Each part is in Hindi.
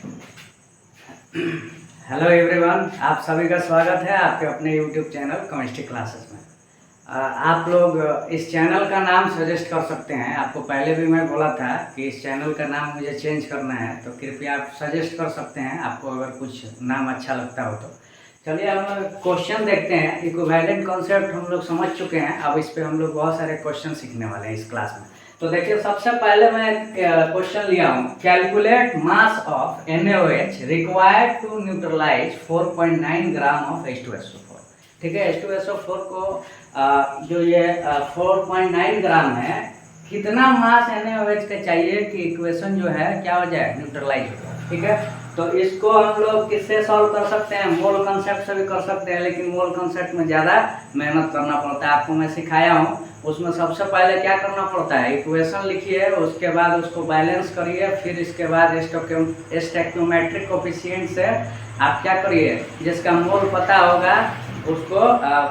हेलो एवरीवन, आप सभी का स्वागत है आपके अपने यूट्यूब चैनल केमिस्ट्री क्लासेस में। आप लोग इस चैनल का नाम सजेस्ट कर सकते हैं। आपको पहले भी मैं बोला था कि इस चैनल का नाम मुझे चेंज करना है, तो कृपया आप सजेस्ट कर सकते हैं आपको अगर कुछ नाम अच्छा लगता हो तो। चलिए हम लोग क्वेश्चन देखते हैं। इक्विवेलेंट कॉन्सेप्ट हम लोग समझ चुके हैं, अब इस पर हम लोग बहुत सारे क्वेश्चन सीखने वाले हैं इस क्लास में। तो देखिए, सबसे पहले मैं क्वेश्चन लिया हूँ, calculate mass of NaOH required to neutralize 4.9 gram of H2SO4। ठीक है, H2SO4 को जो ये 4.9 ग्राम है, कितना मास NaOH का चाहिए कि इक्वेशन जो है क्या हो जाए, न्यूट्रलाइज हो जाए। ठीक है, तो इसको हम लोग किससे सॉल्व कर सकते हैं, मोल कंसेप्ट से भी कर सकते हैं, लेकिन मोल कंसेप्ट में ज़्यादा मेहनत करना पड़ता है। आपको मैं सिखाया हूँ, उसमें सबसे पहले क्या करना पड़ता है, इक्वेशन लिखिए, उसके बाद उसको बैलेंस करिए, फिर इसके बाद स्टोइकियोमेट्रिक कोफिशिएंट से आप क्या करिए, जिसका मोल पता होगा उसको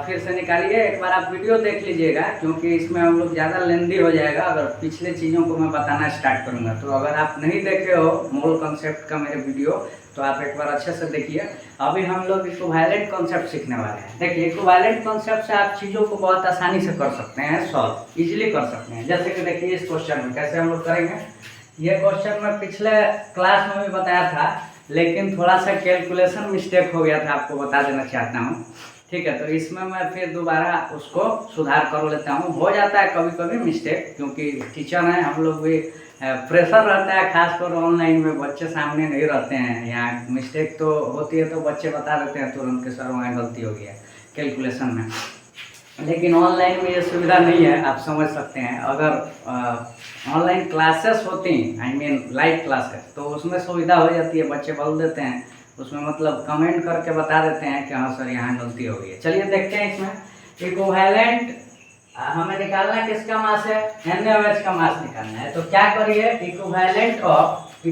फिर से निकालिए। एक बार आप वीडियो देख लीजिएगा, क्योंकि इसमें हम लोग ज़्यादा लेंदी हो जाएगा अगर पिछले चीज़ों को मैं बताना स्टार्ट करूँगा। तो अगर आप नहीं देखे हो मोल कंसेप्ट का मेरे वीडियो, तो आप एक बार अच्छे से देखिए। अभी हम लोग इक्विवेलेंट कॉन्सेप्ट सीखने वाले हैं। देखिए, इक्विवेलेंट कॉन्सेप्ट से आप चीज़ों को बहुत आसानी से कर सकते हैं, सॉल्व इजीली कर सकते हैं। जैसे कि देखिए, इस क्वेश्चन में कैसे हम लोग करेंगे। ये क्वेश्चन मैं पिछले क्लास में भी बताया था, लेकिन थोड़ा सा कैलकुलेशन मिस्टेक हो गया था, आपको बता देना चाहता हूँ। ठीक है, तो इसमें मैं फिर दोबारा उसको सुधार कर लेता हूँ। हो जाता है कभी कभी मिस्टेक, क्योंकि टीचर हैं हम लोग भी, प्रेशर रहता है, खासकर ऑनलाइन में बच्चे सामने नहीं रहते हैं। यहाँ मिस्टेक तो होती है तो बच्चे बता देते हैं तुरंत के, सर वहाँ गलती हो गया कैलकुलेशन में। लेकिन ऑनलाइन में ये सुविधा नहीं है, आप समझ सकते हैं। अगर ऑनलाइन क्लासेस होती, आई मीन लाइव क्लासेस, तो उसमें सुविधा हो जाती है, बच्चे बोल देते हैं उसमें, मतलब कमेंट करके बता देते हैं कि हाँ सर यहाँ गलती हो गई है। चलिए देखते हैं इसमें। इक्विवेलेंट हमें निकालना है, किसका मास है, NaOH का मास निकालना है। तो क्या करिए, equivalent of NaOH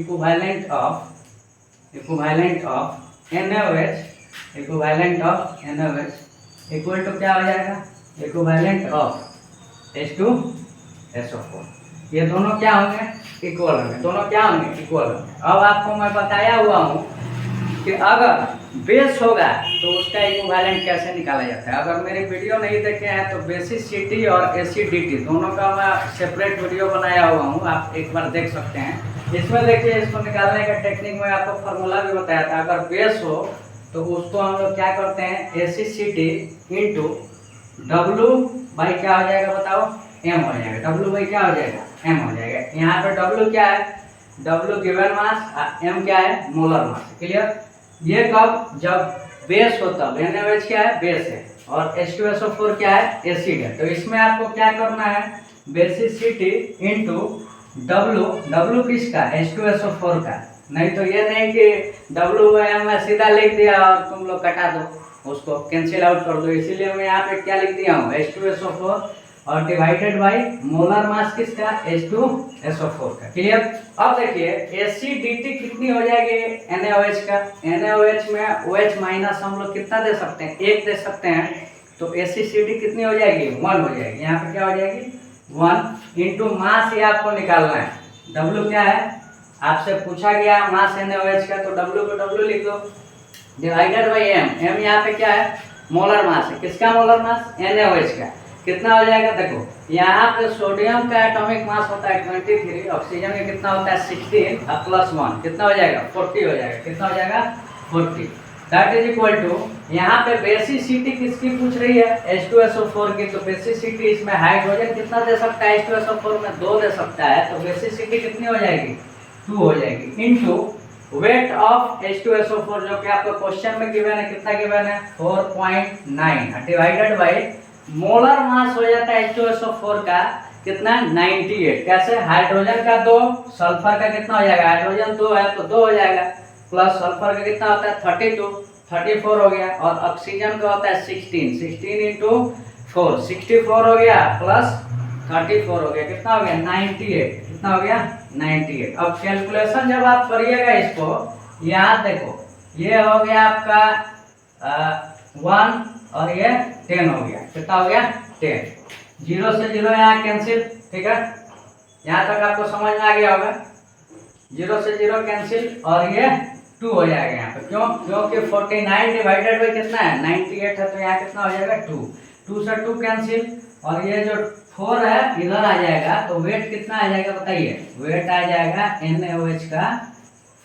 equal to क्या हो जाएगा, इक्विवेलेंट ऑफ H2SO4। ये दोनों क्या होंगे, इक्वल होंगे, दोनों क्या होंगे, इक्वल होंगे। अब आपको मैं बताया हुआ हूँ कि अगर बेस होगा तो उसका इक्विवेलेंट कैसे निकाला जाता है। अगर मेरी वीडियो नहीं देखे हैं तो बेसिसिटी और एसिडिटी दोनों का मैं सेपरेट वीडियो बनाया हुआ हूँ, आप एक बार देख सकते हैं। इसमें देखिए, इसको निकालने का टेक्निक में आपको फार्मूला भी बताया था। अगर बेस हो तो उसको हम लोग क्या करते हैं, एसिसिटी इंटू W बाई क्या हो जाएगा बताओ, M हो जाएगा। W बाई क्या हो जाएगा, M हो जाएगा। यहाँ पे W क्या है, W गिवन मास, M क्या है, मोलर मास। क्लियर। ये कब, जब बेस हो तब। NaOH क्या है, बेस है, और H2SO4 क्या है, एसिड है। तो इसमें आपको क्या करना है, बेसिसिटी इंटू W किसका, H2SO4 का। नहीं तो ये नहीं कि W मैं सीधा लिख दिया और तुम लोग कटा दो, उसको कैंसिल आउट कर दो। इसीलिए मैं यहाँ पे क्या लिख दिया हूँ, H2SO4 और डिवाइडेड बाई मोलर मास किसका, H2SO4 का। क्लियर। अब देखिए, एसिडिटी कितनी हो जाएगी NaOH का, NaOH में OH माइनस हम लोग कितना दे सकते हैं, 1 दे सकते हैं। तो एसिडिटी कितनी हो जाएगी, 1 हो जाएगी। यहाँ पे क्या हो जाएगी, 1 इंटू मास, ये आपको निकालना है। W क्या है, आपसे पूछा गया मास NaOH का, तो W को W लिख दो, डिवाइडेड बाई M यहाँ पे क्या है, मोलर मास है। किसका मोलर मास, NaOH का। कितना हो जाएगा, देखो यहाँ पे सोडियम का एटॉमिक मास होता है 23, ऑक्सीजन का कितना होता है 16, प्लस 1 कितना हो जाएगा, 40 हो जाएगा। कितना हो जाएगा, 40। दैट इज इक्वल टू, यहाँ पे बेसिसिटी किसकी पूछ रही है, H2SO4 की। तो बेसिसिटी इसमें हाइड्रोजन कितना दे सकता है, H2SO4 में 2 दे सकता है, तो बेसिसिटी कितनी हो जाएगी, 2 हो जाएगी। इंटू वेट ऑफ H2SO4 जो कि आपको क्वेश्चन में गिवन है, कितना गिवन है, 4.9, डिवाइडेड बाई मोलर मास हो जाता है H2SO4 का कितना, 98। कैसे, हाइड्रोजन का 2, सल्फर का कितना हो जाएगा, हाइड्रोजन 2 है तो 2 हो जाएगा, प्लस सल्फर का कितना होता है 32, 34 हो गया, और ऑक्सीजन का होता है 16 इंटू 4, 64 हो गया, प्लस 34 हो गया, कितना हो गया 98। कितना हो गया 98। अब कैलकुलेशन जब आप करिएगा इसको, यहाँ देखो ये हो गया आपका 1 और ये 10 हो गया। कितना हो गया 10, 0 से 0 यहाँ कैंसिल। ठीक है, यहाँ तक आपको समझ में आ गया होगा। जीरो से जीरो कैंसिल और ये 2 हो जाएगा यहाँ पे। क्यों? क्योंकि 49 डिवाइडेड बाई कितना है 98 है, तो यहाँ कितना हो जाएगा 2। 2 से 2 कैंसिल और ये जो 4 है इधर आ जाएगा, तो वेट कितना आ जाएगा बताइए? वेट आ जाएगा NaOH का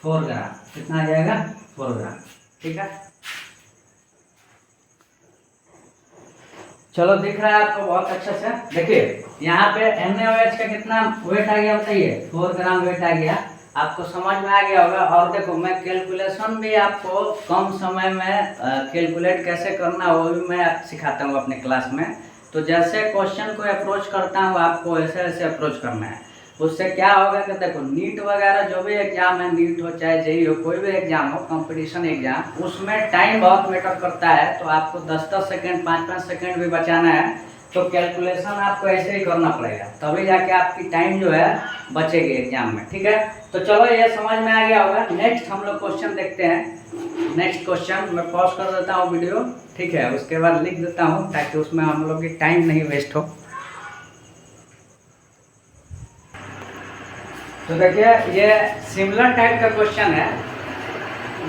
4 ग्राम। कितना आ जाएगा? 4 ग्राम। ठीक है, चलो दिख रहा है आपको बहुत अच्छे से। देखिए यहाँ पे NaOH का कितना वेट आ गया बताइए? 4 ग्राम वेट आ गया। आपको समझ में आ गया होगा। और देखो मैं कैलकुलेशन भी आपको कम समय में कैलकुलेट कैसे करना वो भी मैं सिखाता हूँ अपने क्लास में। तो जैसे क्वेश्चन को अप्रोच करता हूँ आपको ऐसे ऐसे अप्रोच करना है। उससे क्या होगा कि देखो नीट वगैरह जो भी एग्जाम है, नीट हो चाहे जेईई हो, कोई भी एग्जाम हो, कंपटीशन एग्जाम, उसमें टाइम बहुत मैटर करता है। तो आपको 10-10 सेकेंड 5-5 सेकेंड भी बचाना है, तो कैलकुलेशन आपको ऐसे ही करना पड़ेगा, तभी जाके आपकी टाइम जो है बचेगी एग्जाम में। ठीक है, तो चलो ये समझ में आ गया होगा। नेक्स्ट हम लोग क्वेश्चन देखते हैं। नेक्स्ट क्वेश्चन मैं पॉज कर देता हूँ वीडियो, ठीक है, उसके बाद लिख देता हूँ ताकि उसमें हम लोग की टाइम नहीं वेस्ट हो। तो देखिए ये सिमिलर टाइप का क्वेश्चन है,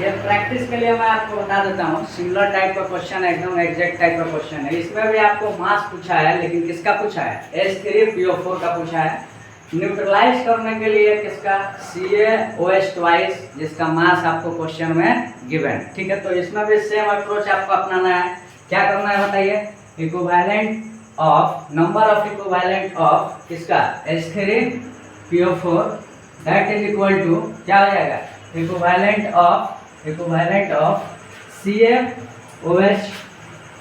ये प्रैक्टिस के लिए मैं आपको बता देता हूँ। सिमिलर टाइप का क्वेश्चन है, एकदम एग्जैक्ट टाइप का क्वेश्चन है। इसमें भी आपको मास पूछा है, लेकिन किसका पूछा है? H3PO4 का पूछा है। न्यूट्रलाइज करने के लिए किसका? CaOH ट्वाइस, जिसका मास आपको क्वेश्चन में गिवन। ठीक है, तो इसमें भी सेम अप्रोच आपको अपनाना है। क्या करना है बताइए? Equivalent of number of equivalent of किसका? H3PO4 that is equal to क्या हो जाएगा? Equivalent of CaOH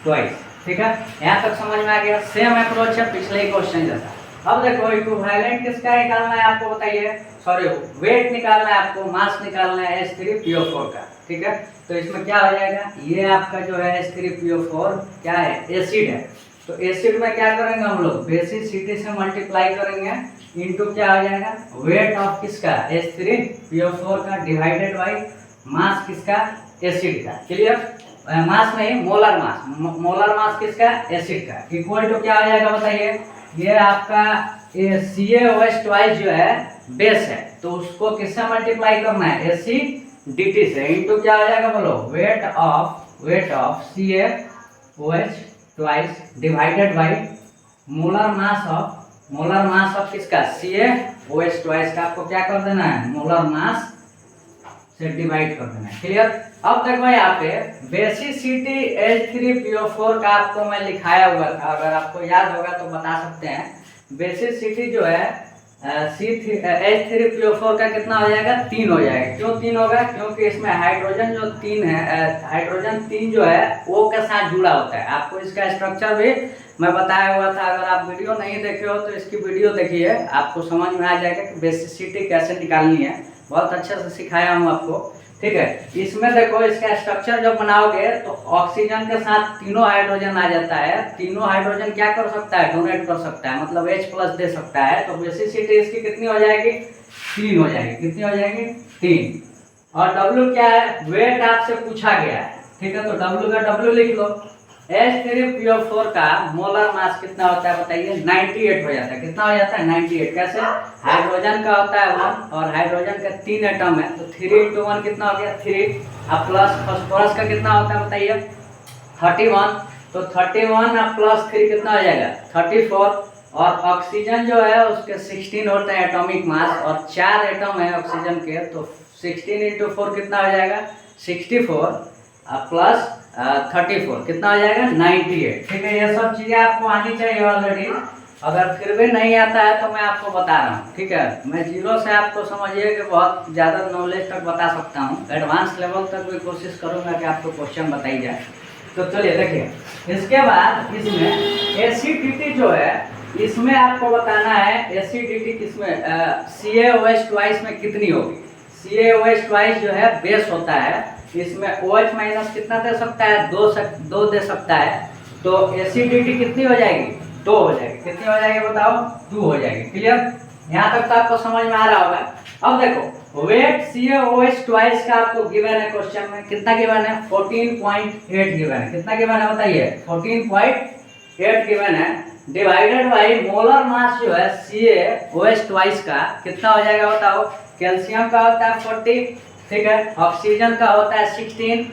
twice. ठीक है, यहाँ तक समझ में आ गया। सेम अप्रोच है पिछले ही क्वेश्चन जैसा। अब देखो इक्विवेलेंट किसका निकालना है आपको बताइए? सॉरी, वेट निकालना है आपको, मास निकालना है H3PO4 का। ठीक है, तो इसमें क्या हो जाएगा? ये आपका जो है H3PO4 क्या है? एसिड है। तो एसिड में क्या करेंगे हम लोग? बेसिसिटी से मल्टीप्लाई करेंगे इनटू क्या हो जाएगा? वेट ऑफ किसका? H3PO4 का डिवाइडेड बाई मास किसका? एसिड का। क्लियर? मास नहीं, मोलर मास। मोलर मास किसका? एसिड का। इक्वल टू क्या हो जाएगा बताइए? ये आपका CaOH ट्वाइस जो है बेस है, तो उसको किससे मल्टीप्लाई करना है? एसिडिटी से। इनटू क्या हो जाएगा बोलो? Weight of CaOH twice divided by molar mass of किसका? CaOH ट्वाइस का। आपको क्या कर देना है? मोलर मास से डिवाइड कर देना है। क्लियर? अब देखो यहाँ पे बेसिसिटी H3PO4 का आपको मैं लिखाया हुआ था, अगर आपको याद होगा तो बता सकते हैं। बेसिसिटी जो है H3PO4 का कितना हो जाएगा? 3 हो जाएगा। क्यों 3 होगा? क्योंकि इसमें हाइड्रोजन जो 3 है, हाइड्रोजन 3 जो है O के साथ जुड़ा होता है। आपको इसका स्ट्रक्चर भी मैं बताया हुआ था, अगर आप वीडियो नहीं देखे हो तो इसकी वीडियो देखिए, आपको समझ में आ जाएगा कि बेसिसिटी कैसे निकालनी है। बहुत अच्छे से सिखाया हूँ आपको। ठीक है, इसमें देखो इसका स्ट्रक्चर जब बनाओगे तो ऑक्सीजन के साथ तीनों हाइड्रोजन आ जाता है। तीनों हाइड्रोजन क्या कर सकता है? डोनेट कर सकता है, मतलब H+ दे सकता है। तो बेसिसिटी इसकी कितनी हो जाएगी? 3 हो जाएगी। कितनी हो जाएगी? 3। और W क्या है? वेट आपसे पूछा गया है। ठीक है, तो W का W लिख लो। H3PO4 का मोलर मास कितना होता है बताइए? 98 हो जाता है। कितना हो जाता है? 98। कैसे? हाइड्रोजन का होता है 1 और हाइड्रोजन का 3 एटम है, तो 3 × 1 कितना हो गया? 3। अब प्लस फास्फोरस का कितना होता है बताइए? 31। तो 31 अब प्लस 3 कितना हो जाएगा? 34। और ऑक्सीजन जो है उसके 16 होता है एटॉमिक मास, और 4 एटम है ऑक्सीजन के, तो 16 × 4 कितना हो जाएगा? 64 प्लस 34 कितना हो जाएगा? 98। ठीक है, ये सब चीज़ें आपको आनी चाहिए ऑलरेडी। अगर फिर भी नहीं आता है तो मैं आपको बता रहा हूँ। ठीक है, मैं जीरो से आपको समझिए कि बहुत ज़्यादा नॉलेज तक बता सकता हूँ। एडवांस लेवल तक भी कोशिश करूँगा कि आपको क्वेश्चन बताई जाए। तो चलिए देखिए, इसके बाद इसमें एसिडिटी जो है, इसमें आपको बताना है एसिडिटी किसमें? CaOH ट्वाइस में कितनी होगी? CaOH ट्वाइस जो है बेस होता है, इसमें OH- कितना दे सकता है? 2 दे सकता है। तो एसिडिटी कितनी हो जाएगी? 2 हो जाएगी। कितनी हो जाएगी बताओ? 2 हो जाएगी। क्लियर? यहाँ तक तो आपको समझ में आ रहा होगा। अब देखो वेट CaOH ट्वाइस का आपको गिवन है क्वेश्चन में। कितना गिवन है? 14.8 गिवन है। कितना गिवन है बताइए? 14.8 8 गिवन है, डिवाइडेड बाई मोलर मास जो है CaOH ट्वाइस का कितना हो जाएगा बताओ। कैल्शियम का होता है 40, ठीक है, ऑक्सीजन का होता है 16,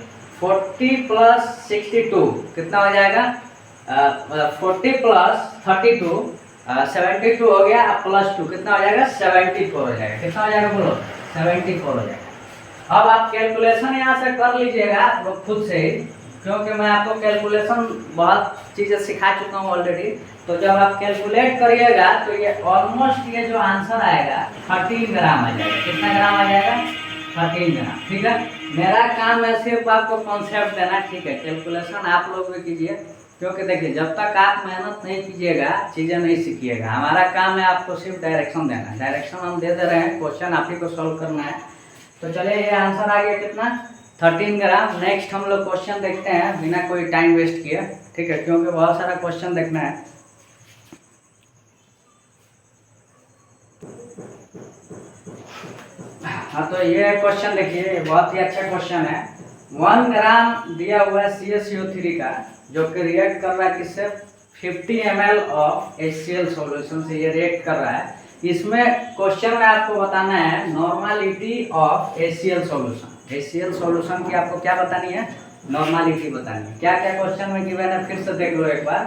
40 प्लस 62 कितना हो जाएगा 40 प्लस 32 72 हो गया, प्लस 2 कितना हो जाएगा 74 हो जाएगा। कितना हो जाएगा बोलो 74 हो जाएगा। अब आप कैलकुलेशन यहाँ से कर लीजिएगा खुद से ही, क्योंकि मैं आपको कैलकुलेशन बहुत चीज़ें सिखा चुका हूँ ऑलरेडी। तो जब आप कैलकुलेट करिएगा तो ये ऑलमोस्ट ये जो आंसर आएगा 13 ग्राम आ जाएगा। कितना ग्राम आ जाएगा 13 ग्राम, ठीक है। मेरा काम है सिर्फ आपको कॉन्सेप्ट देना, ठीक है। कैलकुलेशन आप लोग भी कीजिए, क्योंकि देखिए जब तक आप मेहनत नहीं कीजिएगा चीज़ें नहीं सीखिएगा। हमारा काम है आपको सिर्फ डायरेक्शन देना, डायरेक्शन हम दे रहे हैं, क्वेश्चन आप ही को सॉल्व करना है। तो चलिए ये आंसर आ गया कितना 13 ग्राम। नेक्स्ट हम लोग क्वेश्चन देखते हैं बिना कोई टाइम वेस्ट किए, ठीक है, क्योंकि बहुत सारा क्वेश्चन देखना है। हाँ तो ये क्वेश्चन देखिए, ये बहुत ही अच्छा क्वेश्चन है। 1 ग्राम दिया हुआ है CaCO3 का, जो कि रिएक्ट कर रहा है किससे 50 ml ऑफ HCl सॉल्यूशन से ये रिएक्ट कर रहा है। इसमें क्वेश्चन में आपको बताना है normality of HCl solution. HCl solution की आपको क्या बतानी है, नॉर्मालिटी बतानी है। क्या क्या क्वेश्चन में गिवन है फिर से देख लो एक बार।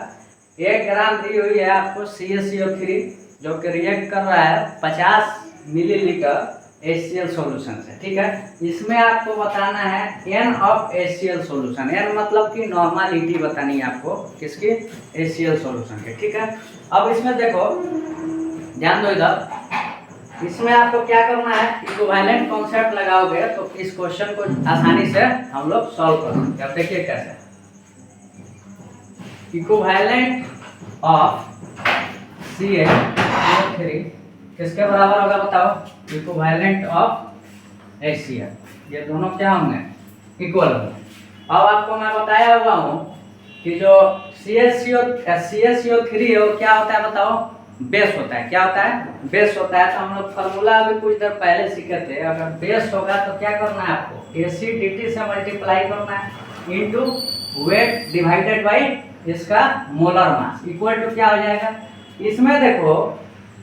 1 ग्राम दी हुई है आपको CaCO3, जो कि रिएक्ट कर रहा है 50 मिलीलीटर HCl सॉल्यूशन से, ठीक है। इसमें आपको बताना है N of HCl solution. N मतलब कि नॉर्मालिटी बतानी है आपको किसकी HCl सॉल्यूशन के, ठीक है। अब इसमें देखो ध्यान दो इधर, इसमें आपको क्या करना है, इक्विवेलेंट कॉन्सेप्ट लगाओगे तो इस क्वेश्चन को आसानी से हम लोग सॉल्व कर सकते हैं। अब देखिए कैसे, इक्विवेलेंट ऑफ CaCO3 किसके बराबर होगा बताओ, इक्विवेलेंट ऑफ HCl। ये दोनों क्या होंगे, इक्वल होंगे। अब आपको मैं बताया हुआ हूँ कि जो CaCO3 है वो क्या होता है बताओ, बेस होता है। क्या होता है, बेस होता है। तो हम लोग फार्मूला अभी कुछ देर पहले सीखे थे। अगर बेस होगा तो क्या करना है आपको, एसिडिटी से मल्टीप्लाई करना है इनटू वेट डिवाइडेड बाई इसका मोलर मास इक्वल टू क्या हो जाएगा। इसमें देखो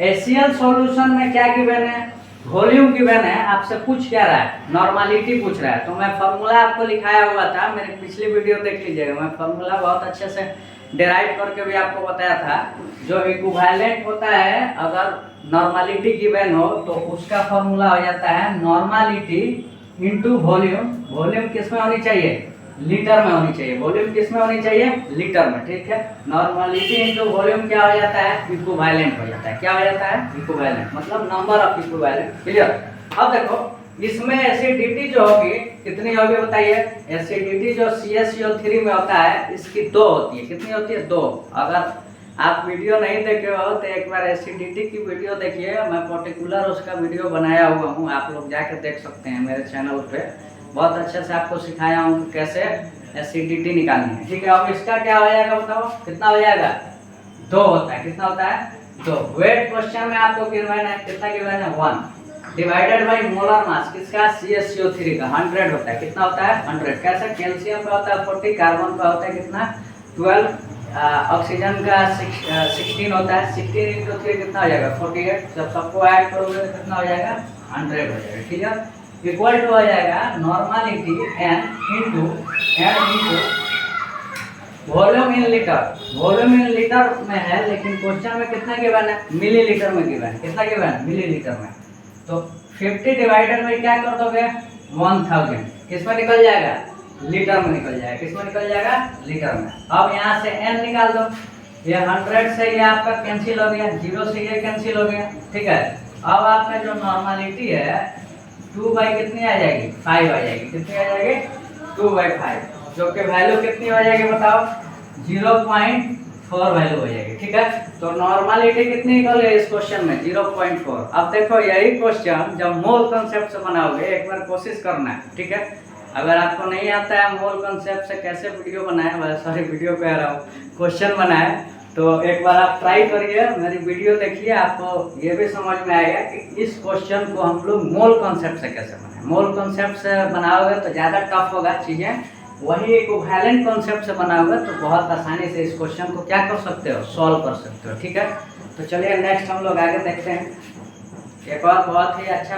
HCl सॉल्यूशन में क्या गिवन है, वॉल्यूम गिवन है। आपसे पूछ क्या रहा है, नॉर्मालिटी पूछ रहा है। तो मैं फार्मूला आपको लिखाया हुआ था, मेरी पिछली वीडियो देख लीजिएगा। मैं फार्मूला बहुत अच्छे से डिराइव करके भी आपको बताया था। जो इक्विवेलेंट होता है, अगर नॉर्मालिटी गिवन हो तो उसका फार्मूला हो जाता है नॉर्मालिटी इनटू वॉल्यूम। वॉल्यूम किस में होनी चाहिए, लीटर में होनी चाहिए। वॉल्यूम किस में होनी चाहिए, लीटर में, ठीक है। नॉर्मालिटी इनटू वॉल्यूम क्या हो जाता है, इक्विवेलेंट हो जाता है। क्या हो जाता है, इक्विवेलेंट, मतलब नंबर ऑफ इक्विवेलेंट। क्लियर। अब देखो इसमें एसिडिटी जो होगी कितनी होगी बताइए। एसिडिटी जो CaCO3 में होता है इसकी 2 होती है। कितनी होती है, 2। अगर आप वीडियो नहीं देखे हो तो एक बार एसिडिटी की वीडियो देखिए, मैं पर्टिकुलर उसका वीडियो बनाया हुआ हूँ, आप लोग जाके देख सकते हैं मेरे चैनल पे। बहुत अच्छे से आपको सिखाया हूँ कि कैसे एसिडिटी निकालनी है, ठीक है। अब इसका क्या हो जाएगा बताओ, कितना हो जाएगा, 2 होता है। कितना होता है, 2। वेट क्वेश्चन में आपको गिवन है, कितना गिवन है 1 डिवाइडेड बाई मोलर मास किसका CaCO3 का 100 होता है। कितना होता है 100। कैसे, कैल्शियम का होता है 40, कार्बन का होता है कितना 12, ऑक्सीजन का 16 होता है। 16 इंटू 3 कितना हो जाएगा 48। जब सबको ऐड करोगे तो कितना हो जाएगा 100 हो जाएगा, ठीक है। इक्वल टू हो जाएगा normality N into volume in litre. Volume in litre में है, लेकिन क्वेश्चन में कितना गिवन है, मिलीलीटर में गिवन है। कितना गिवन है, मिलीलीटर में। तो 50 डिवाइडेड में क्या कर दोगे 1000, किस में निकल जाएगा, लीटर में निकल जाएगा। किस में निकल जाएगा, लीटर में। अब यहाँ से N निकाल दो, ये 100 से ये आपका कैंसिल हो गया, 0 से ये कैंसिल हो गया, ठीक है। अब आपका जो नॉर्मालिटी है 2 बाई कितनी आ जाएगी, 5 आ जाएगी। कितनी आ जाएगी, 2/5, जो कि वैल्यू कितनी हो जाएगी बताओ, 0.4 वैल्यू हो जाएगी, ठीक है। तो नॉर्मालिटी कितनी निकल गई इस क्वेश्चन में, 0.4। अब देखो यही क्वेश्चन जब मोल कंसेप्ट से बनाओगे, एक बार कोशिश करना है, ठीक है। अगर आपको नहीं आता है मोल कंसेप्ट से कैसे वीडियो बनाए, सॉरी वीडियो कह रहा हूँ, क्वेश्चन बनाए, तो एक बार आप ट्राई करिए, मेरी वीडियो देखिए, आपको ये भी समझ में आएगा कि इस क्वेश्चन को हम लोग मोल कॉन्सेप्ट से कैसे बनाए। मोल कॉन्सेप्ट से बनाओगे तो ज़्यादा टफ होगा चीज़ें, वही इक्विवेलेंट कॉन्सेप्ट से बना हुआ है, तो बहुत आसानी से इस क्वेश्चन को क्या कर सकते हो, सॉल्व कर सकते हो। ठीक है, तो चलिए नेक्स्ट हम लोग आगे देखते हैं। एक और बहुत ही अच्छा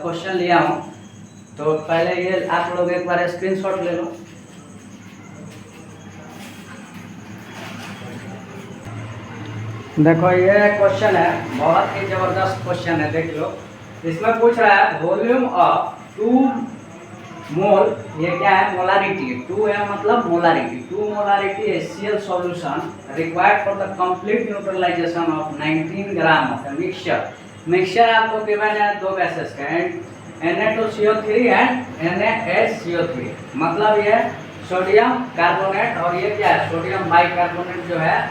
क्वेश्चन लिया हूँ, तो पहले ये आप लोग एक बार स्क्रीनशॉट ले लो। देखो ये क्वेश्चन है, बहुत ही जबरदस्त क्वेश्चन है, देख लो। इसमें पूछ रहा है वॉल्यूम ऑफ 2 मोल, ये क्या है, मोलारिटी। 2 है मतलब molarity, 2 molarity HCl solution required for the complete neutralization of 19 gram of mixture. Mixture आपको गिवन है 2 गैसेस का, Na2CO3 एंड NaHCO3। मतलब ये सोडियम कार्बोनेट और ये क्या है, सोडियम बाइकार्बोनेट जो है,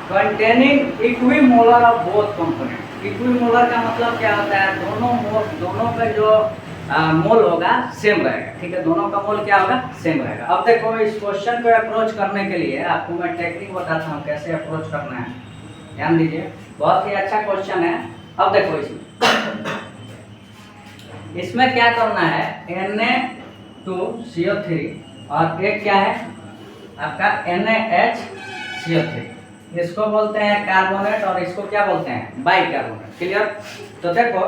containing equimolar of both component. Equimolar का मतलब क्या होता है, दोनों का जो मोल होगा सेम रहेगा। ठीक है, दोनों का मोल क्या होगा, सेम रहेगा। अब देखो इस क्वेश्चन को अप्रोच करने के लिए आपको मैं टेक्निक बताता हूँ कैसे अप्रोच करना है, ध्यान दीजिए। बहुत ही अच्छा क्वेश्चन है। अब देखो इसमें क्या करना है, Na2CO3 और एक क्या है आपका NaHCO3, इसको बोलते हैं कार्बोनेट और इसको क्या बोलते हैं, बाइकार्बोनेट। क्लियर। तो देखो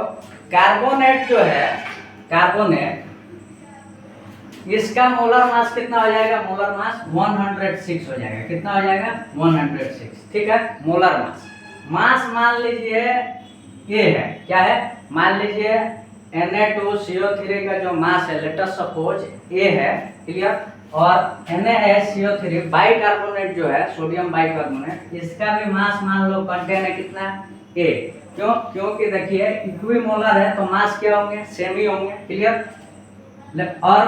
कार्बोनेट जो है, कार्बोनेट, इसका मोलर मास कितना हो जाएगा, मोलर मास 106 हो जाएगा। कितना हो जाएगा, 106। ठीक है, मोलर मास मान लीजिए ये है, क्या है, मान लीजिए Na2CO3 का जो मास है, लेट अस सपोज A है। क्लियर। और NaHCO3 बाइकार्बोनेट जो है, सोडियम बाइकार्बोनेट, इसका भी मास मान लो कंटेन है कितना, A। क्यों, क्योंकि देखिए इक्विमोलर है तो मास क्या होंगे, सेम ही होंगे। क्लियर। और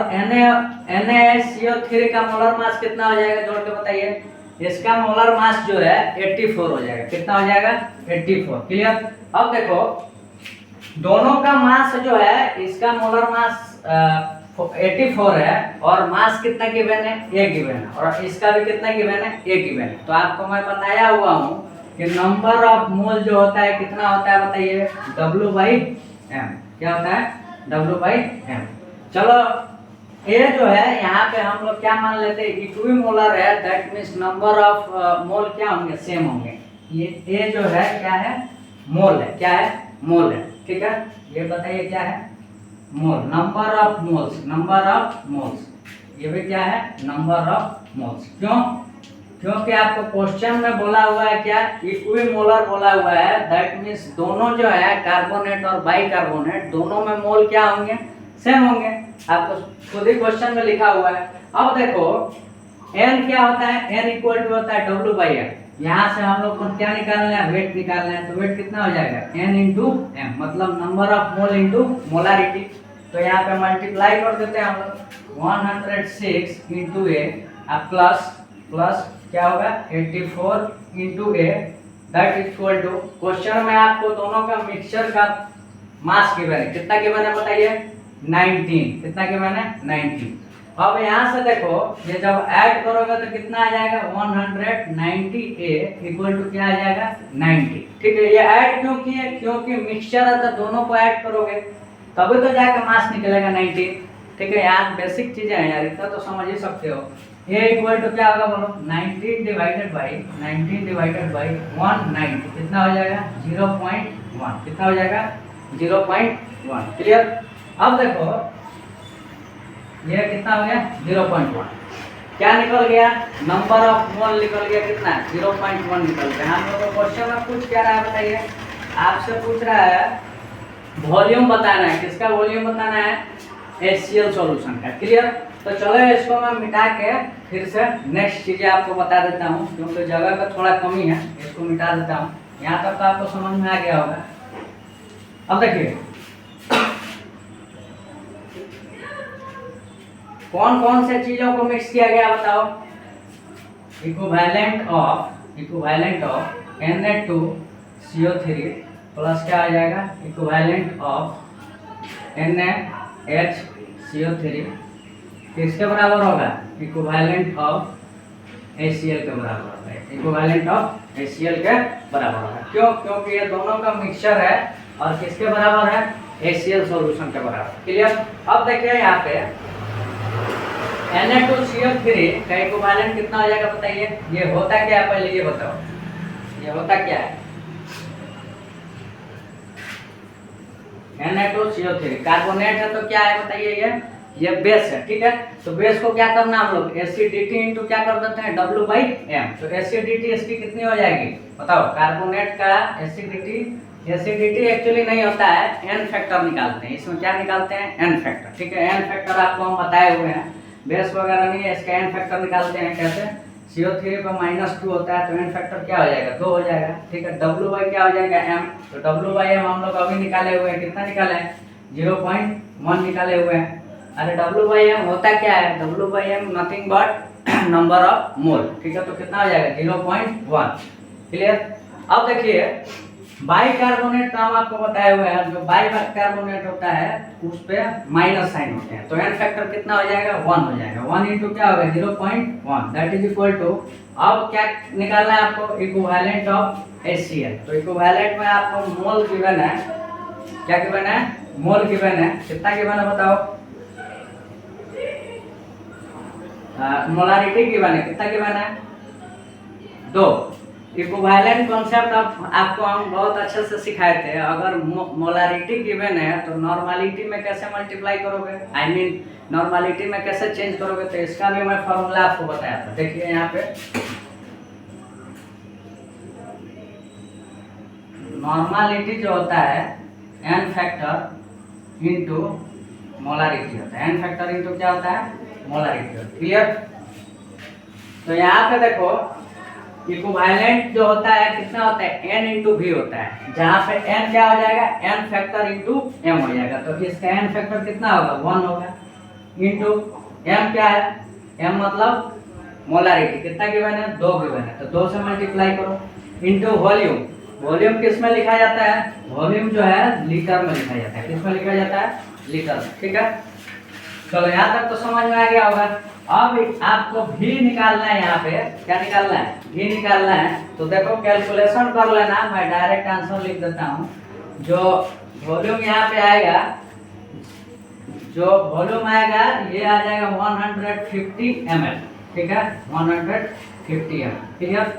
NaHCO3 का मोलर मास कितना हो जाएगा, जोड़ के बताइए। इसका मोलर मास जो है 84 हो जाएगा। कितना हो जाएगा, 84। क्लियर। अब देखो दोनों का मास जो है, इसका मोलर मास 84 है और मास कितना गिवन है, A गिवन है, और इसका भी कितना गिवन है, A गिवन है। तो आपको मैं बताया हुआ हूँ कि नंबर ऑफ मोल जो होता है कितना होता है, बताइए, W/m। क्या होता है, W/m। चलो A जो है यहाँ पे हम लोग क्या मान लेते हैं, इक्विमोलर है, that means number of mole क्या होंगे, सेम होंगे। ये A जो है क्या है, मोल है। क्या है, मोल है। ठीक है, ये बताइए क्या है, mole, number of moles, number of moles. ये भी क्या है, नंबर ऑफ मोल्स। क्यों, क्योंकि आपको क्वेश्चन में बोला हुआ है क्या, इक्विमोलर बोला हुआ है, दैट मीन्स दोनों जो है कार्बोनेट और बाइकार्बोनेट, दोनों में मोल क्या होंगे, सेम होंगे। आपको खुद ही क्वेश्चन में लिखा हुआ है। अब देखो n क्या होता है, n इक्वल टू होता है W/m। यहाँ से हम लोग को क्या निकालना है, वेट निकालना है। तो वेट कितना हो जाएगा, n इंटू m, मतलब number of mole into molarity. तो यहाँ पे मल्टीप्लाई कर देते हैं हम लोग, 106 इंटू A, प्लस क्या होगा, 84 into A, that equal to, question में आपको दोनों का मिक्सचर का मास गिवन है। कितना गिवन है बताइए, 19। कितना गिवन है, 19। अब यहाँ से देखो ये जब ऐड करोगे तो कितना आ जाएगा, 190A इक्वल टू क्या आ जाएगा, 90। ठीक है, ये ऐड क्यों किए, क्योंकि मिक्सचर है तो दोनों को ऐड करोगे तभी तो जाकर मास निकलेगा 90। ठीक है, यार बेसिक चीजें हैं यार, इतना तो समझ ही सकते हो। A इक्वल टू क्या होगा बोलो, 19 डिवाइडेड बाई 190। कितना हो जाएगा, 0.1। कितना हो जाएगा, 0.1। क्लियर। अब देखो ये कितना हो गया, 0.1। क्या निकल गया, नंबर ऑफ मोल निकल गया, कितना, 0.1 निकल गया। हम लोग को क्वेश्चन में पूछ क्या रहा है बताइए, आपसे पूछ रहा है वॉल्यूम बताना है। किसका वॉल्यूम बताना है, HCl सॉल्यूशन का। क्लियर। तो चलो इसको मैं मिटा के फिर से नेक्स्ट चीजें आपको बता देता हूँ, क्योंकि जगह का थोड़ा कमी है, इसको मिटा देता हूँ। यहाँ तक तो आपको समझ में आ गया होगा। अब देखिए कौन कौन से चीजों को मिक्स किया गया बताओ, इक्विवेलेंट ऑफ Na2CO3 प्लस क्या आ जाएगा, इक्विवेलेंट ऑफ NaHCO3 किसके बराबर होगा, इक्विवेलेंट ऑफ HCl के बराबर होगा। इक्विवेलेंट ऑफ HCl के बराबर होगा। क्यों, क्योंकि ये दोनों का मिक्सचर है और किसके बराबर है, HCl सॉल्यूशन के बराबर। क्लियर। अब देखिए यहाँ पे Na2CO3 का इक्विवेलेंट कितना हो जाएगा बताइए। ये होता क्या है पहले ये बताओ, ये होता क्या है। Na2CO3 कार्बोनेट है तो क्या है बताइए, ये बेस है, ठीक है। तो बेस को क्या करना हम लोग, एसिडिटी इंटू क्या कर देते हैं, W/M। तो एसिडिटी इसकी कितनी हो जाएगी बताओ, कार्बोनेट का एसिडिटी, एसिडिटी एक्चुअली नहीं होता है, एन फैक्टर निकालते हैं, इसमें क्या निकालते हैं, एन फैक्टर, ठीक है। एन फैक्टर आपको हम बताए हुए हैं, बेस वगैरह नहीं है, इसका एन फैक्टर निकालते हैं कैसे, CO3 पर -2 होता है तो एन फैक्टर क्या हो जाएगा, 2 हो जाएगा, ठीक है। W क्या हो जाएगा, M। तो W/M हम लोग अभी निकाले हुए हैं, कितना निकाले हैं, 0.1 निकाले हुए हैं। अरे W/M होता क्या है, W/M nothing but number of mole, ठीक है। तो कितना हो जाएगा, 0.1। क्लियर। अब देखिए बाइकार्बोनेट का हम आपको बताए हुए हैं, जो बाइकार्बोनेट होता है उस पे माइनस साइन होते हैं, तो एन फैक्टर कितना हो जाएगा, 1 हो जाएगा। 1 इंटू क्या होगा, 0.1, दैट इज इक्वल टू, अब क्या निकालना है आपको, इक्विवेलेंट ऑफ HCl। तो इक्विवेलेंट में आपको मोल गिवन है, क्या गिवन है, मोल गिवन है, कितना गिवन है बताओ, मोलारिटी गिवन है, कितना गिवन है, 2। इक्विवेलेंट कॉन्सेप्ट आपको हम बहुत अच्छे से सिखाए थे। अगर मोलारिटी गिवन है तो नॉर्मलिटी में कैसे मल्टीप्लाई करोगे, आई मीन नॉर्मलिटी में कैसे चेंज करोगे, तो इसका भी मैं फॉर्मूला आपको बताया था। देखिए यहाँ पे नॉर्मलिटी जो होता है एन फैक्टर इंटू मोलारिटी होता है, एन फैक्टर इंटू क्या होता है, मोलारिटी होता है। क्लियर। तो यहाँ पे देखो इक्विवेलेंट जो होता है कितना होता है, n इंटू v होता है, जहाँ पे n क्या हो जाएगा, n फैक्टर इंटू m हो जाएगा। तो इसका n फैक्टर कितना होगा, 1 होगा, इंटू m क्या है, m मतलब मोलारिटी, कितना गिवन है, 2 गिवन है, तो 2 से मल्टीप्लाई करो, इंटू वॉल्यूम। वॉल्यूम किस में लिखा जाता है, वॉल्यूम जो है लीटर में लिखा जाता है, किस में लिखा जाता है, लीटर में, ठीक है। चलो यहाँ तक तो समझ में आ गया होगा। अब आपको भी निकालना है, यहाँ पे क्या निकालना है, भी निकालना है। तो देखो कैलकुलेशन कर लेना, मैं डायरेक्ट आंसर लिख देता हूँ। जो वॉल्यूम यहाँ पे आएगा, जो वॉल्यूम आएगा ये आ जाएगा 150 ml, ठीक है, 150 ml। क्लियर।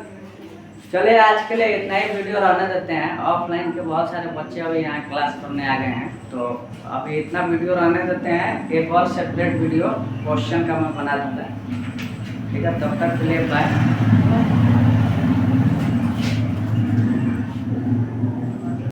चलिए आज के लिए इतना ही वीडियो रहने देते हैं। ऑफलाइन के बहुत सारे बच्चे अभी यहाँ क्लास करने आ गए हैं, तो अभी इतना वीडियो रहने देते हैं। एक और सेपरेट वीडियो क्वेश्चन का मैं बना दूंगा, ठीक है। तब तक के लिए बाय।